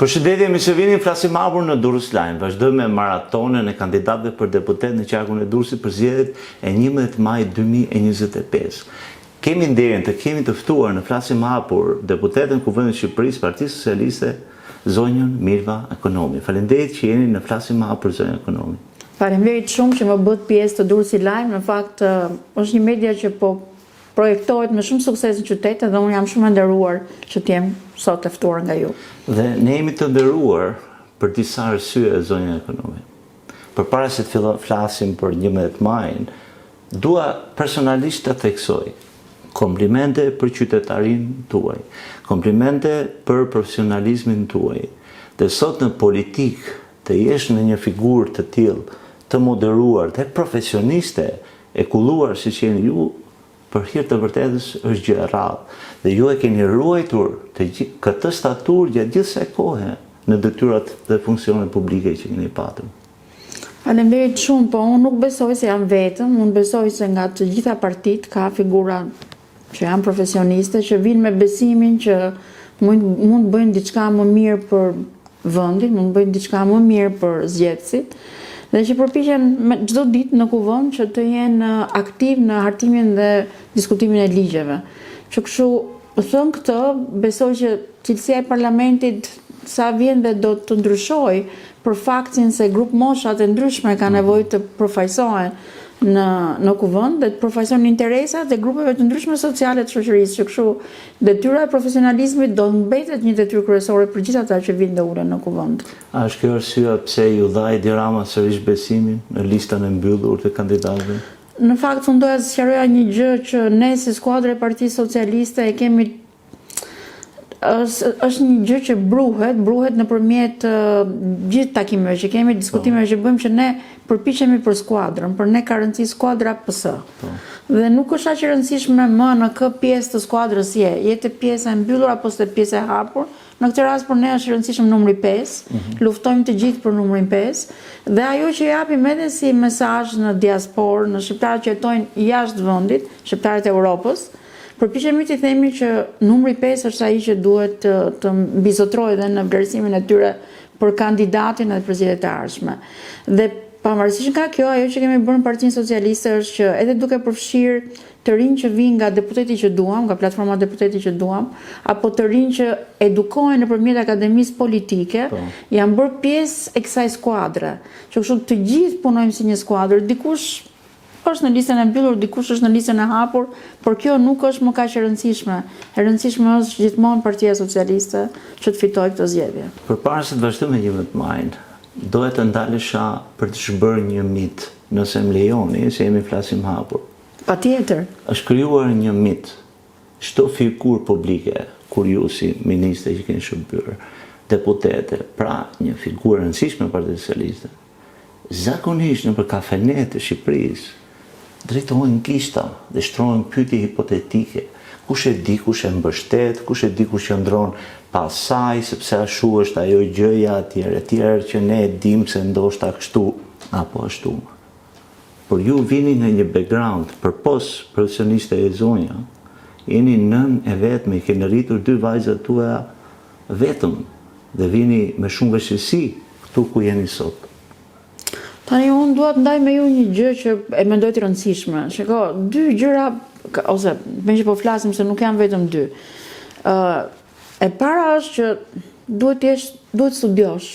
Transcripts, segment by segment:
Përshëndetje, mi që vini flasim hapur në Durrës Live. Vazhdoj me maratonën e kandidatëve për deputet në qarkun e Durrësit për zgjedhjet e 11 maj 2025. Kemi nderin të kemi të ftuar në flasim hapur deputetën Kuvendit të Shqipërisë, Partisë Socialiste, zonjën Mirva Ekonomi. Faleminderit që jeni në flasim hapur zonjën Ekonomi. Faleminderit shumë që më bët pjesë të Durrësit Live. Në fakt është një media që po projektohet me shumë sukses në qytet dhe unë jam shumë e nderuar që t'jem sot e ftuar nga ju. Dhe ne jemi të nderuar për disa arsye zonja Ekonomi. Përpara se të flasim për 11 majin, dua personalisht të theksoj komplimente për qytetarin tuaj, komplimente për profesionalizmin tuaj. Dhe sot në politik të jesh në një figurë të tillë, të moderuar, dhe profesioniste e kulluar siç jeni ju, për hir të vërtetës është gjë e rrallë. Dhe ju e keni ruajtur këtë statur gjatë gjithë kësaj kohe në detyrat dhe funksionet publike që keni patur. Faleminderit shumë, po unë nuk besoj se jam vetëm, unë besoj se nga të gjitha partitë ka figura që janë profesioniste, që vinë me besimin që mund bëjnë diçka më mirë për vendin, mund bëjnë diçka më mirë për zgjedhësit, dhe që përpiqen çdo ditë në kuvend që të jenë aktiv në hartimin dhe diskutimin e ligjeve. Që kështu thënë këtë, besoj që cilësia e parlamentit sa vjen dhe do të ndryshojë për faktin se grup moshat e ndryshme ka nevojë të përfaqësohen në kuvend dhe të përfaqësojnë interesat e grupeve të ndryshme sociale të shoqërisë, që kështu detyra e profesionalizmit do mbetet një detyrë kryesore për gjithë ata që vinë dhe ulen në kuvend. A është kjo arsyeja pse ju dha Edi Rama sërish besimin në listën e mbyllur të kandidatëve? Në fakt, unë doja të sqaroja një gjë që ne si skuadra e Partisë Socialiste e kemi është një gjë që bruhet nëpërmjet gjithë takimeve që kemi, diskutimeve që bëjmë, që ne përpiqemi për skuadrën, për ne ka rëndësi skuadra PS. Dhe nuk është aq e rëndësishme më në kë pjesë të skuadrës jetë pjesa e mbyllur apo se pjesa e hapur. Në këtë rast për ne është rëndësishëm numri 5, luftojmë të gjithë për numrin 5, dhe ajo që japim edhe si mesazh në diasporë, në shqiptarët që jetojnë jashtë vendit, shqiptarët e Europës, përpiqemi të themi që numri 5 është ai që duhet të mbizotrohet edhe në vlerësimin e tyre për kandidatin dhe për zgjedhjet e ardhshme. Dhe pavarësisht nga kjo, ajo që kemi bërë në Partinë Socialiste është që edhe duke përfshirë të rinj që vinë nga deputeti që duam, nga platforma deputeti që duam, apo të rinj që edukohen nëpërmjet akademisë politike, janë bërë pjesë e kësaj skuadre. Që kështu të gjithë punojmë si një skuadër, dikush është në listën e mbyllur, dikush është në listën e hapur, por kjo nuk është më kaq e rëndësishme. E rëndësishme është gjithmonë Partia Socialiste që të fitojë këtë zgjedhje. Përpara se të vazhdojmë me 11 majin, doja të ndalesha për të shbërë një mit, nëse më lejoni, se jemi flasim hapur. Patjetër. Është krijuar një mit. Çdo figurë publike, kur ju si ministre që keni shërbyer, deputete, pra një figurë e rëndësishme e Partisë Socialiste, zakonisht nëpër kafenet e Shqipërisë drejtohen gishta dhe shtrohen pyetje hipotetike. Kush e di kush e mbështet, kush e di kush qëndron pas saj, sepse ashtu është ajo gjëja etj që ne e dim se ndoshta kështu apo ashtu. Por ju vini nga një background përpos profesioniste e zonja, jeni nën e vetme, keni rritur 2 vajzat tua vetëm dhe vini me shumë vështirësi këtu ku jeni sot. Tani unë dua të ndaj me ju një gjë që e mendoj të rëndësishme. Shiko, 2 gjëra, ose me që po flasim se nuk janë vetëm 2. E para është që duhet studiosh.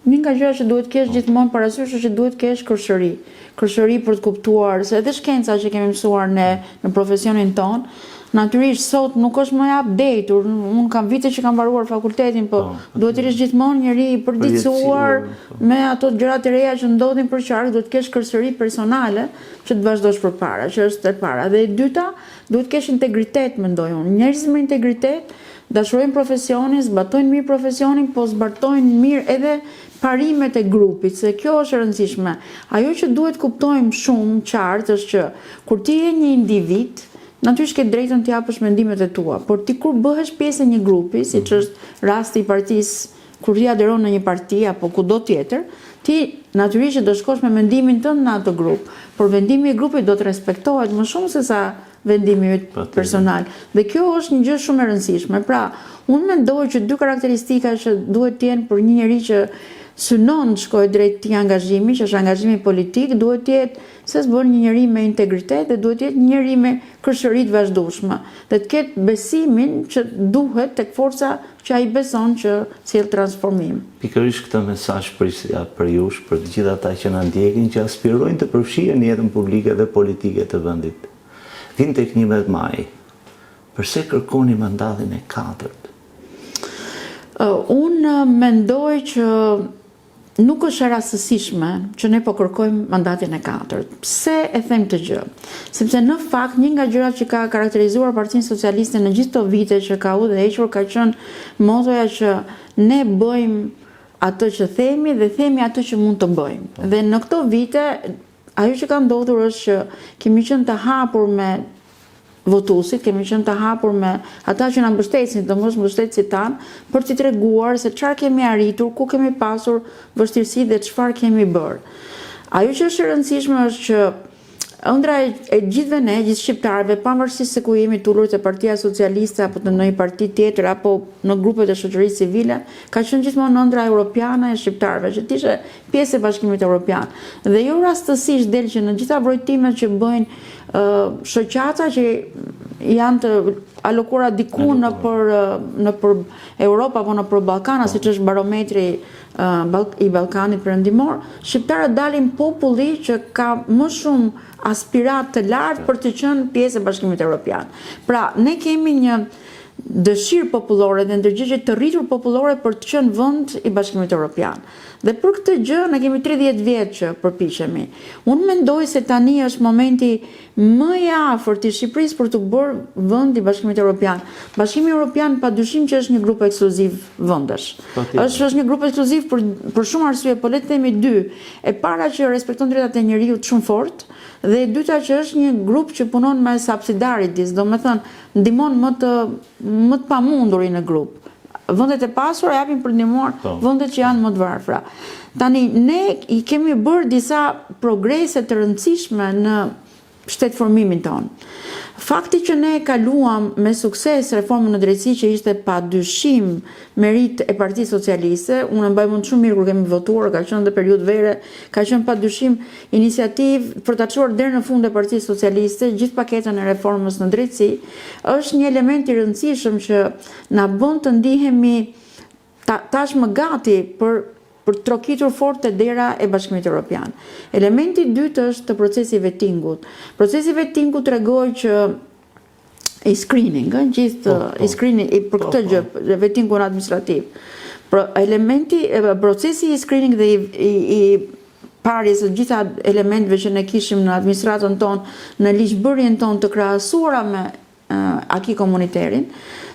Një nga gjërat që duhet kesh gjithmonë parasysh është që duhet kesh kërshëri. Kërshëri për të kuptuar se edhe shkenca që kemi mësuar ne në profesionin ton, natyrisht sot nuk është më updateur. Unë kam vite që kam mbaruar fakultetin, po duhet të jesh gjithmonë njëri i përditësuar me ato gjërat e reja që ndodhin për qark, duhet të kesh kërcëri personale që të vazhdosh përpara, që është e para. Dhe e dyta, duhet të kesh integritet, mendoj unë. Njerëz me integritet dashurojnë profesionin, zbatojnë mirë profesionin, po zbatojnë mirë edhe parimet e grupit, se kjo është e rëndësishme. Ajo që duhet kuptojmë shumë qartë është që kur ti je një individ, natyrisht ke drejtën të japësh mendimet e tua, por ti kur bëhesh pjesë e një grupi, siç është rasti i partisë, kur ti aderon në një parti apo kudo tjetër, ti natyrisht që do shkosh me mendimin tënd në atë grup, por vendimi i grupit do të respektohet më shumë se sa vendimi yt personal. Dhe kjo është një gjë shumë e rëndësishme. Pra, unë mendoj që dy karakteristika që duhet të jenë për një njerëz që synon të shkojë drejt këtij angazhimi, që është angazhimi politik, duhet të jetë se s'bën një njeri me integritet dhe duhet të jetë një njeri me kërshëri të vazhdueshme dhe të ketë besimin që duhet tek forca që ai beson që sjell transformim. Pikërisht këtë mesazh prisja për jush, për të gjithë ata që na ndjekin, që aspirojnë të përfshihen në jetën publike dhe politike të vendit. Vin tek 11 maj. Përse kërkoni mandatin e 4? Unë mendoj që nuk është e rastësishme që ne po kërkojmë mandatin e 4. Pse e them këtë gjë? Sepse në fakt një nga gjërat që ka karakterizuar Partinë Socialiste në gjithë këto vite që ka udhëhequr ka qenë motoja që ne bëjmë atë që themi dhe themi atë që mund të bëjmë. Dhe në këto vite ajo që ka ndodhur është që kemi qenë të hapur me votuesit, kemi qenë të hapur me ata që na mbështesin, të mos mbështetësit tanë, për t'i treguar se çfarë kemi arritur, ku kemi pasur vështirësi dhe çfarë kemi bërë. Ajo që është e rëndësishme është që ëndra e gjithëve ne, gjithë shqiptarëve, pavarësisht se ku jemi tullur te Partia Socialiste apo të ndonjë parti tjetër apo në grupet e shoqërisë civile, ka qenë gjithmonë ëndra europiane e shqiptarëve, që t'ishe pjesë e Bashkimit Evropian. Dhe jo rastësisht del që në gjitha vrojtimet që bëjnë shoqata që janë të alokuara diku në për Europë apo në për Ballkana, siç është barometri i Ballkanit Perëndimor, shqiptarët dalin populli që ka më shumë aspirat të lartë për të qenë pjesë e Bashkimit Evropian. Pra, ne kemi një dëshirë popullore dhe ndërgjegje të rritur popullore për të qenë vend i Bashkimit Evropian. Dhe për këtë gjë ne kemi 30 vjet që përpiqemi. Unë mendoj se tani është momenti më i afërt i Shqipërisë për të bërë vend i Bashkimit Evropian. Bashkimi Evropian padyshim që është një grup ekskluziv vendesh. Është një grup ekskluziv për shumë arsye, po le të themi dy. E para që respekton drejtat e njerëzit shumë fort, dhe e dyta që është një grup që punon me subsidiarities, domethënë ndihmon më të pamundurin në grup. Vendet e pasura japin për ndihmuar vendet që janë më të varfra. Tani ne i kemi bërë disa progrese të rëndësishme në shtetformimin tonë. Fakti që ne kaluam me sukses reformën në drejtësi që ishte padyshim merit e Partisë Socialiste, unë mbaj mend shumë mirë kur kemi votuar, ka qenë dhe periudhë vere, ka qenë padyshim iniciativë për ta çuar deri në fund e Partisë Socialiste gjithë paketën e reformës në drejtësi, është një element i rëndësishëm që na bën të ndihemi tashmë gati për trokitur fort të dera e Bashkimit Evropian. Elementi i dytë është procesi i vettingut. Procesi i vettingut tregoi që i screening, gjithë i screening për këtë gjë, vettingun administrativ. Procesi i screening dhe i parjes së gjitha elementeve që ne kishim në administratën tonë, në ligjbërjen tonë të krahasuara me aki komuniterin,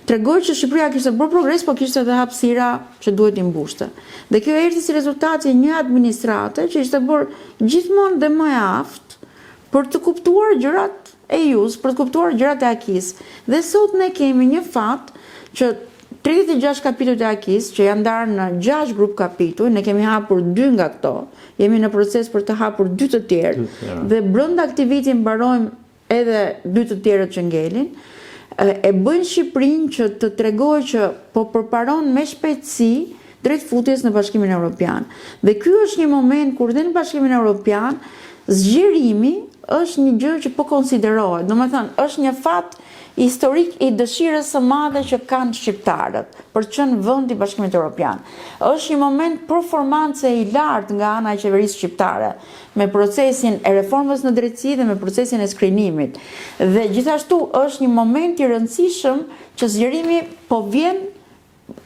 tregoj që Shqipëria kishte bërë progres, po kishte edhe hapësira që duhet i mbushte. Dhe kjo erdhi si rezultati një administrate që ishte bërë gjithmonë dhe më e aftë për të kuptuar gjërat e JUS, për të kuptuar gjërat e akis. Dhe sot ne kemi një fat që 36 kapitujt e akis, që janë ndarë në 6 grup kapituj, ne kemi hapur 2 nga këto, jemi në proces për të hapur 2 të tjerë, dhe brenda këtij viti mbarojmë edhe 2 të tjerët që ngelin. E bëjnë Shqipërinë që të tregoj që po përparon me shpejtësi drejt futjes në Bashkimin Evropian. Dhe ky është një moment kur dhe në Bashkimin Evropian zgjerimi është një gjë që po konsiderohet. Domethënë, është një fat historik i dëshirës së madhe që kanë shqiptarët për të qenë vend i Bashkimit Evropian. Është një moment performance i lartë nga ana e qeverisë shqiptare me procesin e reformës në drejtësi dhe me procesin e skrinimit. Dhe gjithashtu është një moment i rëndësishëm që zgjerimi po vjen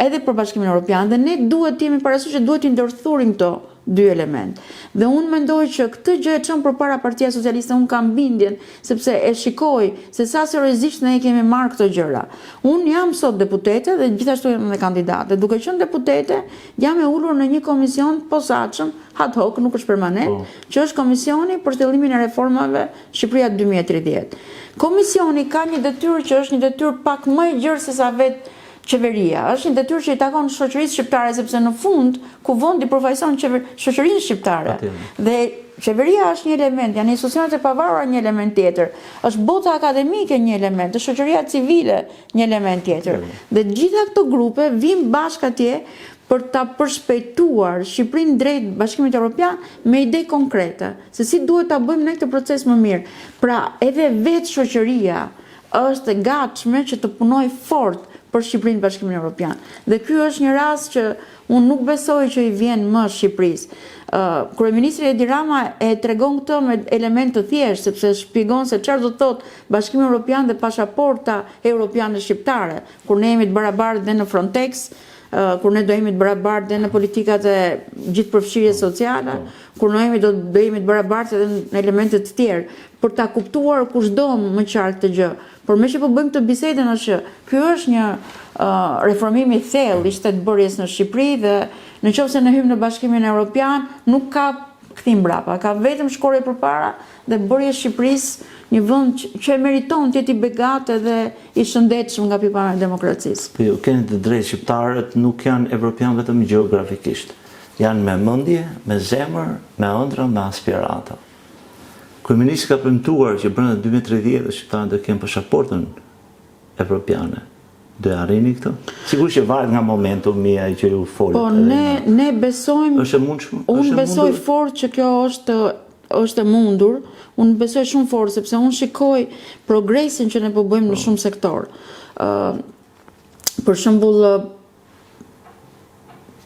edhe për Bashkimin Evropian dhe ne duhet të jemi parasysh që duhet të ndërthurim këto dy element. Dhe unë mendoj që këtë gjë e çon përpara Partia Socialiste, unë kam bindjen sepse e shikoj se sa seriozisht ne kemi marrë këto gjëra. Unë jam sot deputete dhe gjithashtu jam edhe kandidate. Duke qenë deputete, jam e ulur në një komision posaçëm, ad hoc, nuk është permanent, që është komisioni për zhvillimin e reformave Shqipëria 2030. Komisioni ka një detyrë që është një detyrë pak më e gjerë se sa vetë qeveria, është një detyrë që i takon shoqërisë shqiptare, sepse në fund kuvendi përfaqëson shoqërinë shqiptare. Dhe qeveria është një element, janë institucionet e pavarura një element tjetër, është bota akademike një element, është shoqëria civile një element tjetër. Dhe gjitha këto grupe vijnë bashkë atje për ta përshpejtuar Shqipërinë drejt Bashkimit Evropian me ide konkrete, se si duhet ta bëjmë ne këtë proces më mirë. Pra, edhe vetë shoqëria është e gatshme që të punojë fort për Shqipërinë Bashkimin Evropian. Dhe ky është një rast që unë nuk besoj që i vjen më Shqipërisë. Kryeministri Edi Rama e tregon këtë me element të thjeshtë, sepse shpjegon se çfarë do të thotë Bashkimi Evropian dhe pasaporta europiane shqiptare, kur ne jemi të barabartë dhe në Frontex, kur ne do jemi të barabartë dhe në politikat e gjithëpërfshirjes sociale, kur ne do jemi të barabartë edhe në elemente të tjerë, për ta kuptuar kushdo më qartë këtë gjë. Por me që po bëjmë këtë bisedën është që ky është një reformim i thellë i shtetbërjes në Shqipëri dhe nëse ne hyjmë në Bashkimin Evropian, nuk ka kthim mbrapa, ka vetëm shkore përpara dhe bërje Shqipërisë një vend që e meriton të jetë i begatë dhe i shëndetshëm nga pikpamja e demokracisë. Po ju keni të drejtë, shqiptarët nuk janë evropian vetëm gjeografikisht. Janë me mendje, me zemër, me ëndra, me aspirata. Kryeministri ka premtuar që brenda 2030 shqiptarët do kenë pasaportën evropiane. Do e arrini këtë? Sigurisht që varet nga momentumi ai që ju folët. Po ne besojmë. Është e mundshme? Unë besoj fort që kjo është e mundur. Unë besoj shumë fort sepse unë shikoj progresin që ne po bëjmë në shumë sektor. Për shembull,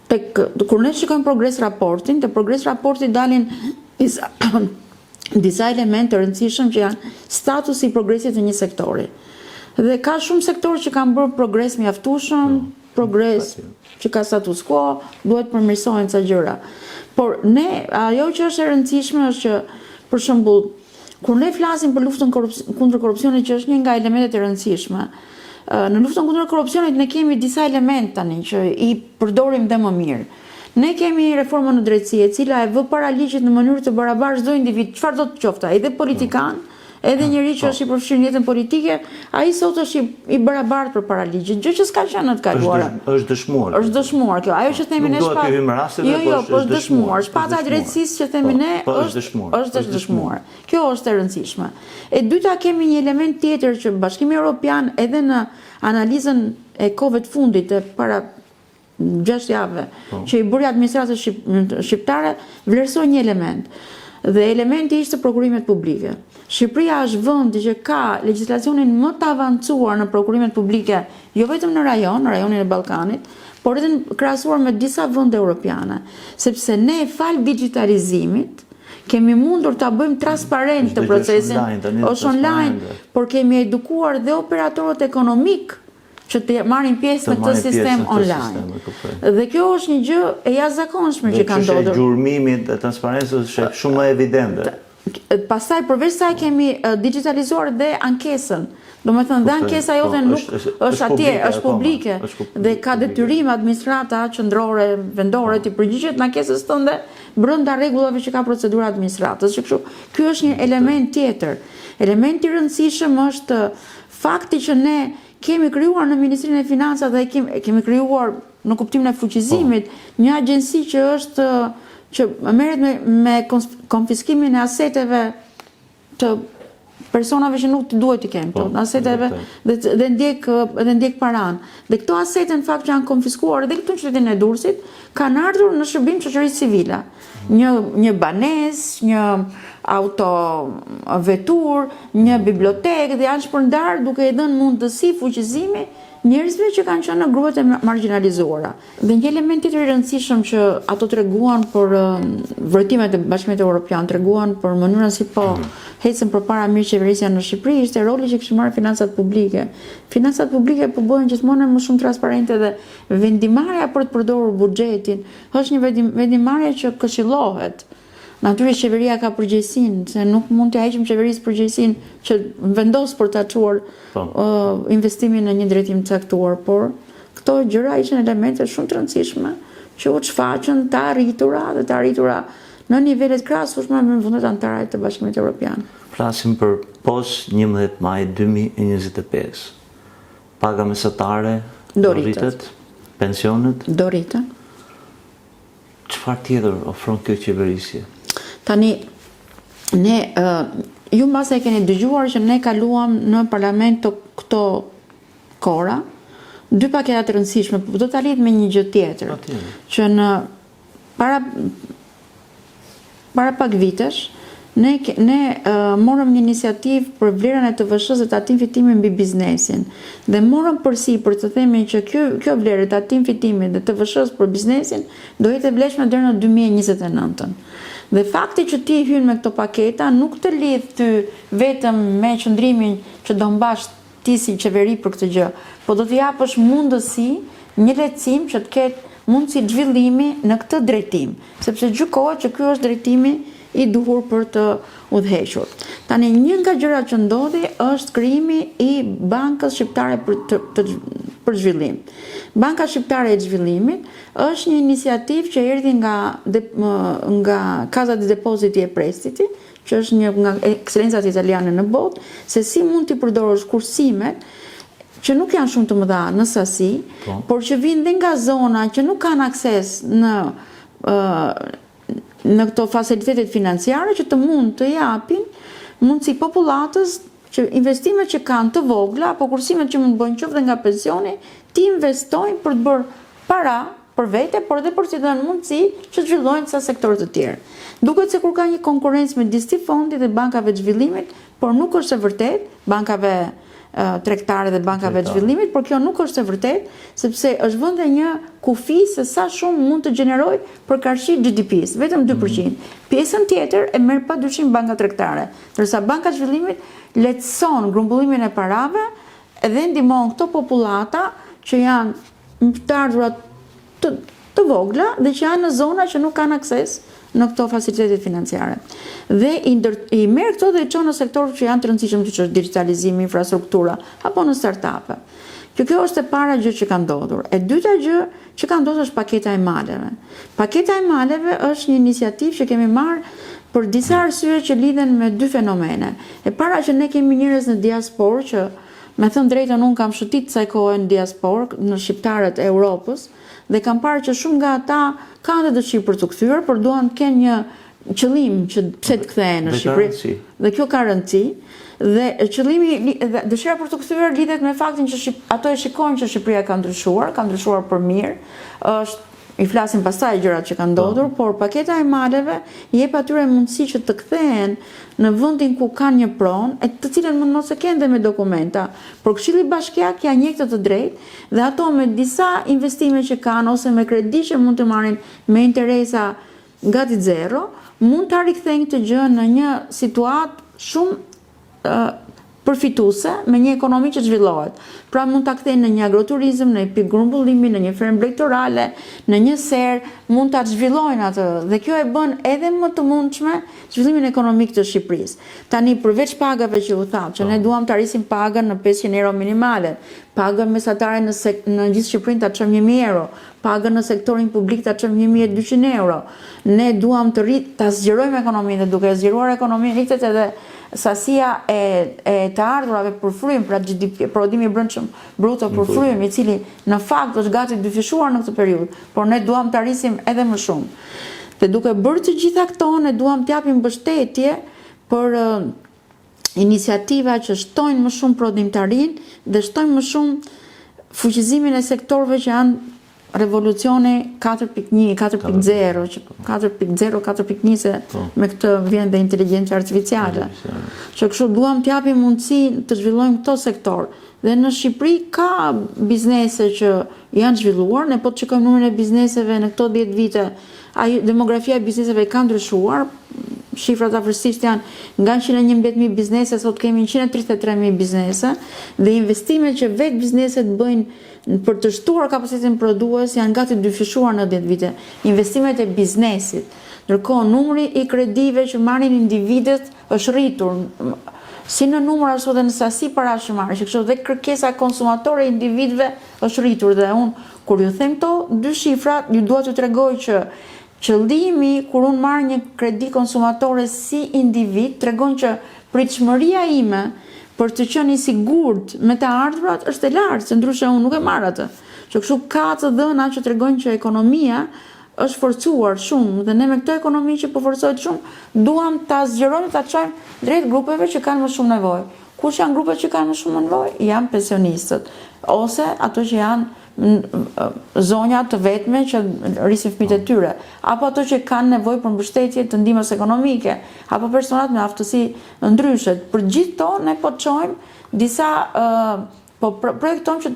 kur ne shikojmë progres raportin, te progres raporti dalin disa elemente të rëndësishëm që janë statusi i progresit të një sektori. Dhe ka shumë sektorë që kanë bërë progres mjaftueshëm, progres që ka status quo, duhet përmirësohen ca gjëra. Por ajo që është e rëndësishme është që, për shembull, kur ne flasim për luftën kundër korrupsionit, që është një nga elementet e rëndësishme, në luftën kundër korrupsionit ne kemi disa elemente tani që i përdorim dhe më mirë. Ne kemi reformën në drejtësi, e cila e vë para ligjit në mënyrë të barabartë çdo individ, çfarë do të qoftë, edhe politikan, edhe njëri që është i përfshirë në jetën politike, ai sot është i barabartë përpara ligjit, gjë që s'ka qenë në të kaluara. Është dëshmuar. Është dëshmuar kjo. Ajo që themi ne shpat. Jo, po është dëshmuar. Shpata e drejtësisë që themi ne është dëshmuar. Kjo është e rëndësishme. E dyta, kemi një element tjetër që Bashkimi Evropian edhe në analizën e kohëve të fundit e para 6 javëve që i bëri administratës shqiptare, vlerësoi një element. Dhe elementi ishte prokurimet publike. Shqipëria është vendi që ka legjislacionin më të avancuar në prokurimet publike, jo vetëm në rajonin e Ballkanit, por edhe krahasuar me disa vende europiane, sepse ne fal digitalizimit kemi mundur ta bëjmë transparent të procesin, është online, por kemi edukuar dhe operatorët ekonomik që të marrin pjesë në këtë sistem online. Dhe kjo është një gjë e jashtëzakonshme që ka ndodhur. Dhe gjurmimit dhe transparencës është shumë më evidente. Pastaj, përveç saj kemi digitalizuar dhe ankesën. Domethënë, dhe ankesa jote nuk është atje, është publike dhe ka detyrim administrata qendrore, vendore të përgjigjet në ankesës tënde brenda rregullave që ka procedura administratës. Ky është një element tjetër. Elementi i rëndësishëm është fakti që ne kemi krijuar në Ministrinë e Financave dhe kemi krijuar në kuptimin e fuqizimit një agjenci që merret me konfiskimin e aseteve të personave që nuk duhet të kemë këto, aseteve dhe ndjek paran. Dhe këto asete në fakt që janë konfiskuar edhe këtu në qytetin e Durrësit kanë ardhur në shërbim shoqërisë civile. Një banesë, një auto vetur, një bibliotekë dhe janë shpërndarë duke i dhënë mundësi fuqizimi njerëzve që kanë qenë në grupet e marginalizuara. Dhe një element tjetër i rëndësishëm që ato treguan për vërtimet e Bashkimit Evropian, treguan për mënyrën si po hecën përpara mirëqeverisja në Shqipëri, ishte roli që kishin marrë financat publike. Financat publike po bëhen gjithmonë më shumë transparente dhe vendimarrja për të përdorur buxhetin është një vendimarrje që këshillohet. Natyrisht qeveria ka përgjegjësinë, se nuk mund të heqim qeverisë përgjegjësinë që vendos për ta çuar investimin në një drejtim të caktuar, por këto gjëra ishin elemente shumë të rëndësishme që u shfaqën të arritura në nivelet krahasueshme me vendet anëtare të Bashkimit Evropian. Flasim për post 11 maj 2025. Paga mesatare Do rritet. Pensionet, Do rritën. çfarë tjetër ofron kjo qeverisje? Tani, ne, ju mbas e keni dëgjuar që ne kaluam në parlament këto kora, 2 paketa të rëndësishme, do ta lidh me një gjë tjetër, që në para pak vitesh, ne morëm një iniciativë për vlerën e TVSH-s dhe tatim fitimi mbi biznesin. Dhe morëm përsipër të themi që kjo vlerë tatim fitimi dhe TVSH-s për biznesin do jetë e vlefshme deri në 2029. Dhe fakti që ti hyn me këto paketa nuk të lidh ty vetëm me qëndrimin që do mbash ti si qeveri për këtë gjë, po do të japësh mundësi, një lehtësim që të ketë mundësi zhvillimi në këtë drejtim, sepse gjykohet që ky është drejtimi i duhur për të udhëhequr. Tani, një nga gjërat që ndodhi është krijimi i Bankës Shqiptare për Zhvillim. Banka Shqiptare e Zhvillimit është një iniciativë që erdhi nga Casa di Depositi e Prestiti, që është një nga ekselencat italiane në botë, se si mund t'i përdorësh kursimet që nuk janë shumë të mëdha në sasi, por që vinë dhe nga zona që nuk kanë akses në këto facilitetet financiare që të mund të japin mundësi popullatës që investimet që kanë të vogla apo kursimet që mund të bëjnë qoftë nga pensioni, ti investojnë për të bërë para për vete, por edhe për të dhënë mundësi që të zhvillojnë sa sektorë të tjerë. Duket se kur ka një konkurrencë midis këtij fondi dhe bankave të zhvillimit, por nuk është e vërtet, bankave tregtare dhe bankave të zhvillimit, por kjo nuk është e vërtet, sepse është vënë një kufi se sa shumë mund të gjeneroj për qarshi GDP-s, vetëm 2%. Pjesën tjetër e merr padyshim banka tregtare, ndërsa banka e zhvillimit lehtëson grumbullimin e parave dhe ndihmon këto popullata që janë të ardhurat të vogla dhe që janë në zona që nuk kanë akses në këto facilitetet financiare. Dhe i merr këto dhe i çon në sektorë që janë të rëndësishëm, siç është digitalizimi, infrastruktura apo në startupe. Kjo është e para gjë që ka ndodhur. E dyta gjë që ka ndodhur është paketa e maleve. Paketa e maleve është një iniciativë që kemi marrë për disa arsye që lidhen me 2 fenomene. E para që ne kemi njerëz në diasporë që, me thënë drejtën, unë kam shëtit kësaj kohe në diasporë, në shqiptarët e Europës, dhe kam parë që shumë nga ata kanë dhe dëshirë për të kthyer, por duan të kenë një qëllim që pse të kthehen në Shqipëri. Dhe kjo ka rëndësi. Dhe qëllimi, dëshira për të kthyer lidhet me faktin që ato e shikojnë që Shqipëria ka ndryshuar për mirë. I flasim pastaj gjërat që kanë ndodhur, por paketa e maleve i jep atyre mundësi që të kthehen në vendin ku kanë një pronë, e të cilën mund mos e kenë dhe me dokumenta. Por Këshilli Bashkiak ja njeh këtë të drejtë dhe ato me disa investime që kanë ose me kredi që mund të marrin me interesa gati zero, mund të rikthejnë këtë gjë në një situatë shumë përfituese me një ekonomi që zhvillohet. Pra mund ta kthejnë në një agroturizëm, në një pikë grumbullimi, në një fermë blegtorale, në një ser, mund ta zhvillojnë atë dhe kjo e bën edhe më të mundshme zhvillimin ekonomik të Shqipërisë. Tani përveç pagave që u tham, që ne duam të arrisim pagën në 500 euro minimale, pagën mesatare në gjithë Shqipërinë ta çojmë 1000 euro, pagën në sektorin publik ta çojmë 1200 euro. Ne duam ta zgjerojmë ekonominë dhe duke zgjeruar ekonominë rritet edhe sasia e të ardhurave për frym, pra GDP, prodhimi brendshëm bruto për frym, i cili në fakt është gati dyfishuar në këtë periudhë, por ne duam të arrisim edhe më shumë. Dhe duke bërë të gjitha këto, ne duam të japim mbështetje për iniciativa që shtojnë më shumë prodhimtarinë dhe shtojnë më shumë fuqizimin e sektorëve që janë revolucioni 4.1, 4.0, 4.0, 4.1 se me këtë vjen dhe inteligjencia artificiale. Që kështu duam të japim mundësi të zhvillojmë këto sektor. Dhe në Shqipëri ka biznese që janë zhvilluar, ne po të shikojmë numrin e bizneseve në këto 10 vite, demografia e bizneseve ka ndryshuar, shifrat afërsisht janë nga 111.000 biznese, sot kemi 133.000 biznese, dhe investimet që vetë bizneset bëjnë për të shtuar kapacitetin prodhues janë gati dyfishuar në 10 vite. Investimet e biznesit. Ndërkohë, numri i kredive që marrin individët është rritur, si në numër ashtu dhe në sasi parash që marrin, që kështu dhe kërkesa konsumatore e individëve është rritur. Dhe unë, kur ju them këto 2 shifra, ju dua t'ju tregoj që qëllimi kur unë marr një kredi konsumatore si individ, tregon që pritshmëria ime për të qenë i sigurt me të ardhurat është e lartë, se ndryshe unë nuk e marr atë. Që kështu ka të dhëna që tregojnë që ekonomia është forcuar shumë dhe ne me këtë ekonomi që po forcohet shumë, duam ta zgjerojmë, ta çojmë drejt grupeve që kanë më shumë nevojë. Kush janë grupet që kanë më shumë nevojë? Janë pensionistët ose ato që janë zonja të vetme që rrisin fëmijët e tyre, apo ato që kanë nevojë për mbështetje të ndihmës ekonomike, apo personat me aftësi ndryshe. Për gjithë to ne po çojmë disa po projektojmë që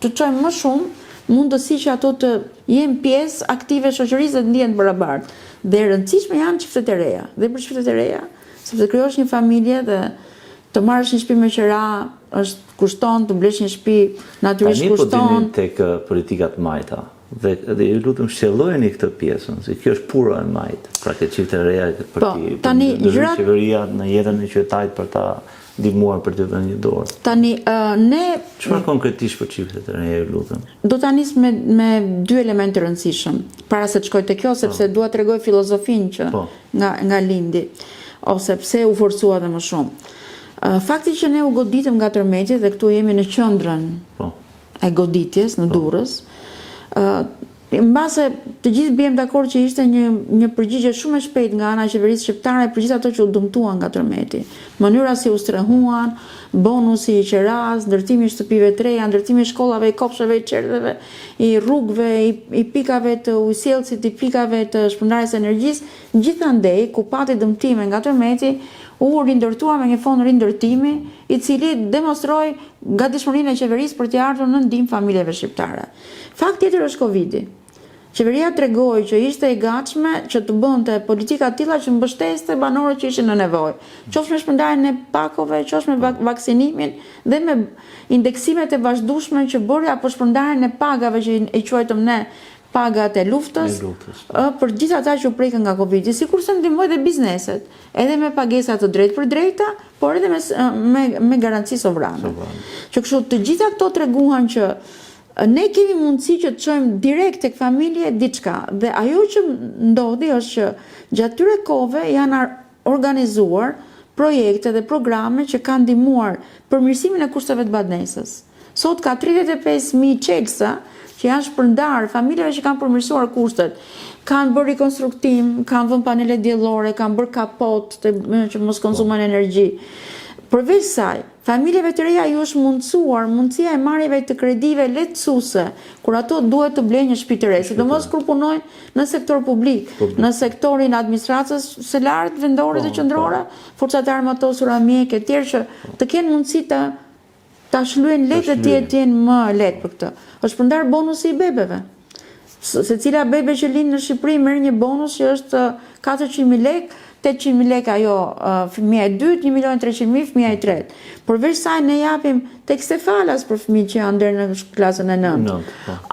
të çojmë më shumë mundësi që ato të jenë pjesë aktive shoqërisë dhe të ndihen barabartë. Dhe e rëndësishme janë çiftet e reja. Dhe për çiftet e reja, sepse krijosh një familje dhe të marrësh një shtëpi me qira është kushton, të blesh një shtëpi natyrisht kushton. Tani po dini tek politikat majta. Dhe ju lutem shqellojeni këtë pjesën, se kjo është pura e majtë. Pra këtë çifte e reja për qeveria në jetën e qytetarit për ta ndihmuar për të vënë një dorë. Tani ne çfarë konkretisht për çiftet e reja, ju lutem? Do ta nis me dy elemente të rëndësishëm. Para se të shkoj te kjo, sepse dua të tregoj filozofinë që nga lindi ose pse u forcua dhe më shumë. Fakti që ne u goditëm nga tërmeti dhe këtu jemi në qendrën e goditjes në Durrës, mbase të gjithë bëjmë dakord që ishte një përgjigje shumë e shpejtë nga ana e qeverisë shqiptare për gjithë ato që u dëmtuan nga tërmeti. Mënyra si u strehuan, bonusi i qeras, ndërtimi i shtëpive të reja, ndërtimi i shkollave, i kopsheve, i qerdheve, i rrugëve, i pikave të ujësjellësit, i pikave të shpërndarjes së energjisë, gjithandej ku pati dëmtime nga tërmeti, u rindërtua me një fond rindërtimi i cili demonstroi gatishmërinë e qeverisë për të ardhur në ndihmë familjeve shqiptare. Fakt tjetër është Covidi. Qeveria tregoi që ishte e gatshme që të bënte politika të tilla që mbështeste banorët që ishin në nevojë, qoftë me shpërndarjen e pakove, qoftë me vaksinimin dhe me indeksimet e vazhdueshme që bëri apo shpërndarjen e pagave që i quajtëm ne pagat e luftës, për gjithë ata që u prekën nga Covidi, sikurse ndihmoi dhe bizneset, edhe me pagesa të drejtë për drejta, por edhe me garanci sovrane. Që kështu të gjitha këto treguan që ne kemi mundësi që të çojmë direkt tek familje diçka, dhe ajo që ndodhi është që gjatë këtyre kohëve janë organizuar projekte dhe programe që kanë ndihmuar përmirësimin e kushteve të banesës. Sot ka 35.000 çelësa që janë shpërndarë familjeve që kanë përmirësuar kushtet, kanë bërë rikonstruktim, kanë vënë panele diellore, kanë bërë kapot që mos konsumojnë energji. Përveç saj, familjeve të reja ju është mundësuar mundësia e marrjeve të kredive lehtësuese, kur ato duhet të blejnë një shtëpi të re, sidomos kur punojnë në sektor publik, në sektorin administratës së lartë vendore dhe qendrore, forcat e armatosura, mjek e tjerë që të kenë mundësi ta shlyejnë lehtë dhe të jenë më lehtë për këtë. Është shpërndar bonusi i bebeve. Secila bebe që lind në Shqipëri merr një bonus që është 400.000 lekë, 800.000 lekë ajo fëmia e dytë, 1.300.000 fëmia e tretë. Përveç saj ne japim tek Stefalas për fëmijët që janë deri në klasën e 9.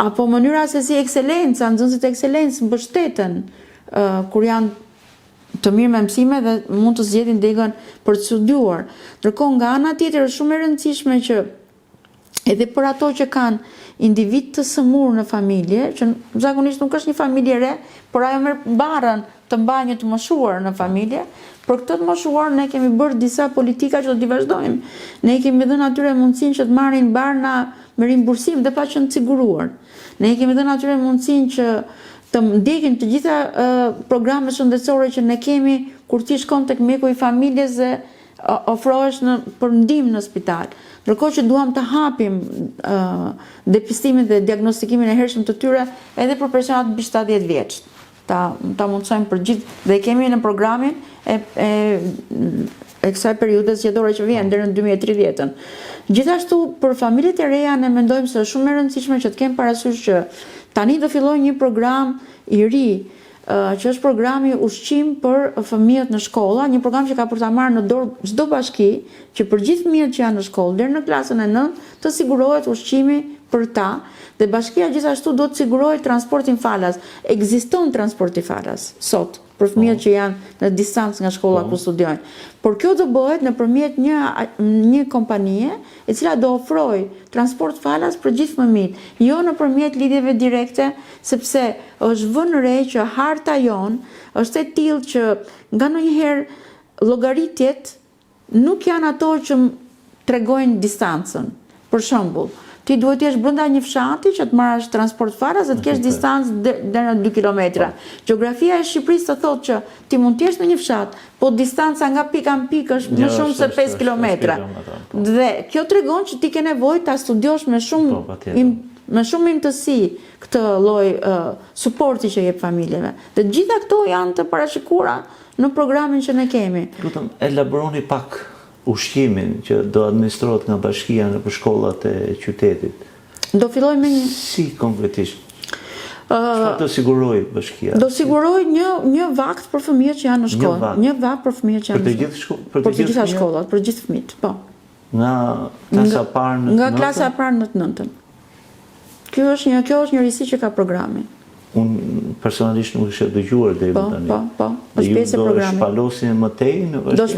Apo mënyra se si ekselenca, nxënësit e ekselencë mbështeten kur janë të mirë me mësime dhe mund të zgjedhin degën për të studiuar. Ndërkohë nga ana tjetër është shumë e rëndësishme që edhe për ato që kanë individ të sëmurë në familje, që zakonisht nuk është një familje re, por ajo merr barën të mbajë një të moshuar në familje, për këtë të moshuar ne kemi bërë disa politika që do t'i vazhdojmë. Ne kemi dhënë atyre mundësinë që të marrin barna me rimbursim dhe pa qenë të siguruar. Ne kemi dhënë atyre mundësinë që të ndjekin të gjitha programet shëndetësore që ne kemi kur ti shkon tek mjeku i familjes dhe ofrohesh për ndihmë në spital. Ndërkohë që duam të hapim depistimin dhe diagnostikimin e hershëm të tyre edhe për personat mbi 70 vjeç. Ta mundsojmë për gjithë dhe kemi në programin e kësaj periudhe zgjedhore që vjen deri në 2030-ën. Gjithashtu për familjet e reja ne mendojmë se është shumë e rëndësishme që të kemi parasysh që tani do fillojë një program i ri që është programi ushqim për fëmijët në shkolla, një program që ka për ta marrë në dorë çdo bashki, që për gjithë fëmijët që janë në shkollë deri në klasën e 9 të sigurohet ushqimi për ta, dhe bashkia gjithashtu do të sigurojë transportin falas. Ekziston transporti falas sot për fëmijët që janë në distancë nga shkolla ku studiojnë. Por kjo do bëhet nëpërmjet një kompanie e cila do ofrojë transport falas për gjithë fëmijët, jo nëpërmjet lidhjeve direkte, sepse është vënë re që harta jon është e tillë që nganjëherë llogaritjet nuk janë ato që tregojnë distancën. Për shembull, ti duhet të jesh brenda një fshati që të marrësh transport fara, se të kesh distancë deri në 2 kilometra. Gjeografia e Shqipërisë të thotë që ti mund të jesh në një fshat, po distanca nga pika në pikë është më shumë se 5 kilometra. Dhe kjo tregon që ti ke nevojë ta studiosh me shumë imtësi këtë lloj suporti që jep familjeve. Dhe gjitha këto janë të parashikuara në programin që ne kemi. Lutem, elaboroni pak ushqimin që do administrohet nga bashkia në shkollat e qytetit. Do filloj me një... Si konkretisht? Çfarë do siguroj bashkia? Do siguroj një vakt për fëmijët që janë në shkollë. Një vakt për fëmijët që janë në shkollë. Për të gjitha shkollat, për gjithë fëmijët, po. Nga klasa parë në 9-ën? Nga klasa parë në 9-ën. Kjo është një risi që ka programi. Unë personalisht nuk ishe dëgjuar deri më tani. Po, është pjesë e programit. Do shpalosin më tej në bashki?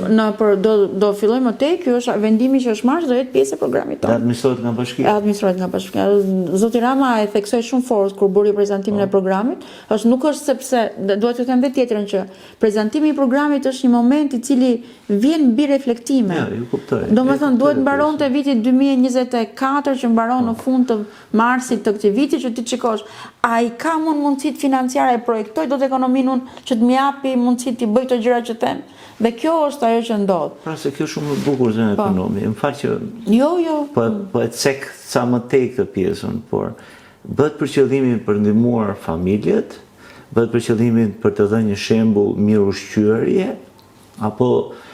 Do filloj më tej, kjo është vendimi që është marrë, do jetë pjesë e programit tonë. Dhe administrohet nga bashkia? Administrohet nga bashkia. Zoti Rama e theksoi shumë fort kur bëri prezantimin e programit, nuk është sepse, duhet të them vetë tjetrën që prezantimi i programit është një moment i cili vjen mbi reflektime. Ja, ju kuptoj. Domethënë duhet mbaronte viti 2024 që mbaron në fund të marsit të këtij viti që ti shikosh, a i ka mundësit financiare, projektoj do të ekonominë unë që të mjapi mundësit të bëj të gjëra që them. Dhe kjo është ajo që ndodh. Pra se kjo shumë më bukur zënë ekonomi. Më fal që Jo. Po e cek sa më tej këtë pjesën, por bëhet për qëllimin për ndihmuar familjet, bëhet për qëllimin për të dhënë një shembull mirëushqyerje, apo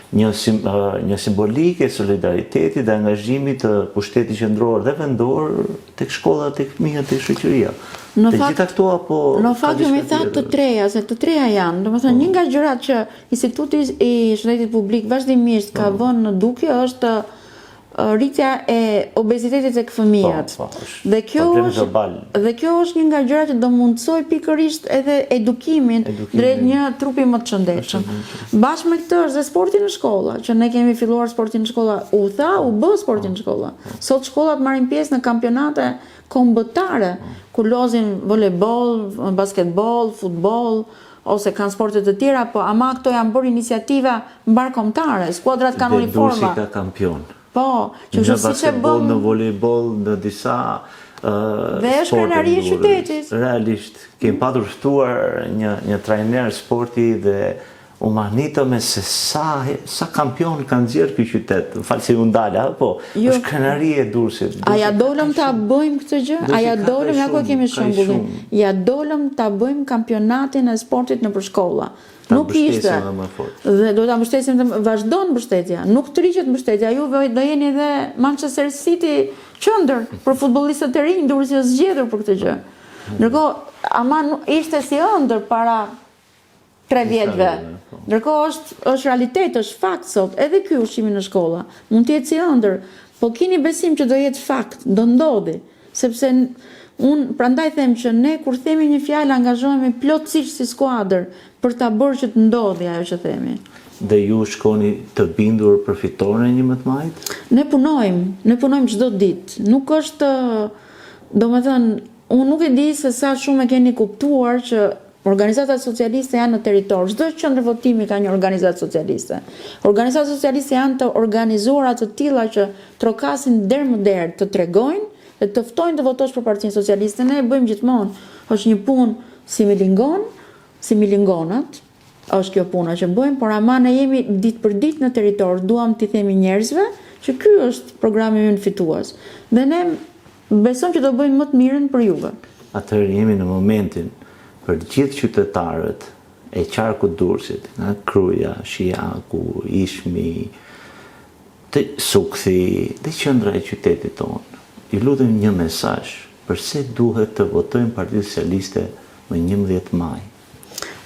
një simbolike solidariteti dhe angazhimit të pushtetit qendror dhe vendor tek shkollat, tek fëmijët, tek shoqëria. Të gjitha këto apo... Në fakt ju më thatë të treja, se të treja janë. Domethënë një nga gjërat që Instituti i Shëndetit Publik vazhdimisht ka vënë në dukje është rritja e obezitetit tek fëmijët. Dhe kjo është një nga gjërat që do mundsoj pikërisht edhe edukimin drejt një trupi më të shëndetshëm. Bashkë me këtë është dhe sporti në shkolla, që ne kemi filluar sportin në shkolla, u bë sportin në shkolla. Sot shkollat marrin pjesë në kampionate kombëtare, ku lozin volejboll, basketboll, futboll, ose kanë sporte të tjera, po ama këto janë bërë iniciativa mbarkombëtare, skuadrat kanë uniforma. Dhe Durrësi ka kampion. Po, që në basketboll, në volejboll, në disa dhe është krenari e qytetit. Realisht, kemi patur ftuar një trajner sporti dhe u mahnita me se sa kampion kanë nxjerrë ky qytet. Falë se u ndala, po është krenari e Durrësit. A ja dolëm ta bëjmë këtë gjë? A ja dolëm, ja ku kemi shembullin. Ja dolëm ta bëjmë kampionatin e sportit nëpër shkolla. Nuk ishte. Dhe do ta mbështesim, vazhdon mbështetja. Nuk tërhiqet mbështetja. Ju do jeni edhe Manchester City qendër për futbollistët e rinj, Durrësi është zgjedhur për këtë gjë. Ndërkohë, ama ishte si ëndër para 3 vjetëve. Ndërkohë është realitet, është fakt sot. Edhe ky ushqimi në shkolla mund të jetë si ëndër, po keni besim që do jetë fakt, do ndodhi, sepse unë prandaj them që ne kur themi një fjalë angazhohemi plotësisht si skuadër për ta bërë që të ndodhi ajo që themi. Dhe ju shkoni të bindur për fitoren e 11 majit? Ne punojmë çdo ditë. Nuk është, domethënë, unë nuk e di se sa shumë e keni kuptuar që organizatat socialiste janë në territor. Çdo qendër votimi ka një organizatë socialiste. Organizatat socialiste janë të organizuara të tilla që trokasin derë më derë të tregojnë dhe të ftojnë të votosh për Partinë Socialiste. Ne e bëjmë gjithmonë. Është një punë si milingonat, është kjo puna që bëjmë, por ama ne jemi ditë për ditë në territor. Duam t'i themi njerëzve që ky është programi ynë fitues. Dhe ne besojmë që do bëjmë më të mirën për juve. Atëherë jemi në momentin për gjithë qytetarët e qarkut Durrësit, nga Kruja, Shijaku, Ishmi, Sukthi dhe qendra e qytetit tonë. Ju lutem një mesazh, përse duhet të votojnë Partitë Socialiste më 11 maj?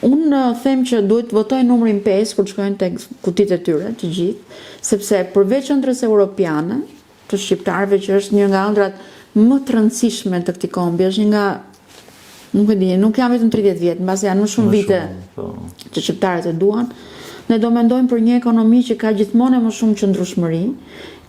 Unë them që duhet të votojnë numrin 5 kur shkojnë tek kutitë e tyre të gjithë, sepse përveç ëndrës europiane të shqiptarëve që është një nga ëndrat më të rëndësishme të këtij kombi, është një nga, nuk e di, nuk jam vetëm 30 vjet, mbas janë më shumë vite që shqiptarët e duan. Ne do mendojmë për një ekonomi që ka gjithmonë më shumë qëndrueshmëri,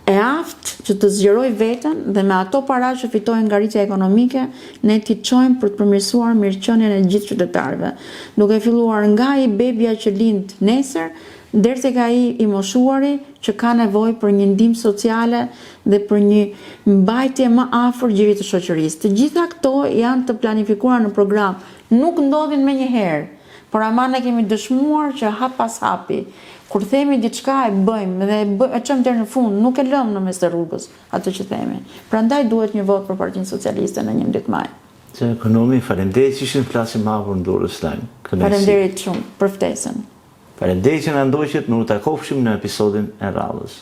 e aftë që të zgjeroj veten dhe me ato para që fitojnë nga rritja ekonomike, ne t'i çojmë për të përmirësuar mirëqenien e gjithë qytetarëve, duke filluar nga i bebja që lind nesër deri tek ai i moshuari që ka nevojë për një ndihmë sociale dhe për një mbajtje më afër gjithë të shoqërisë. Të gjitha këto janë të planifikuara në program, nuk ndodhin me një herë, por ama ne kemi dëshmuar që hap pas hapi, kur themi diçka e bëjmë dhe e çojmë deri në fund, nuk e lëmë në mes të rrugës atë që themi. Prandaj duhet një votë për Partinë Socialiste në 11 maj. Që ekonomi, faleminderit që ishin flasim hapur në Durrës Live. Faleminderit shumë për ftesën. Faleminderit që na ndoqët, nuk takofshim në episodin e radhës.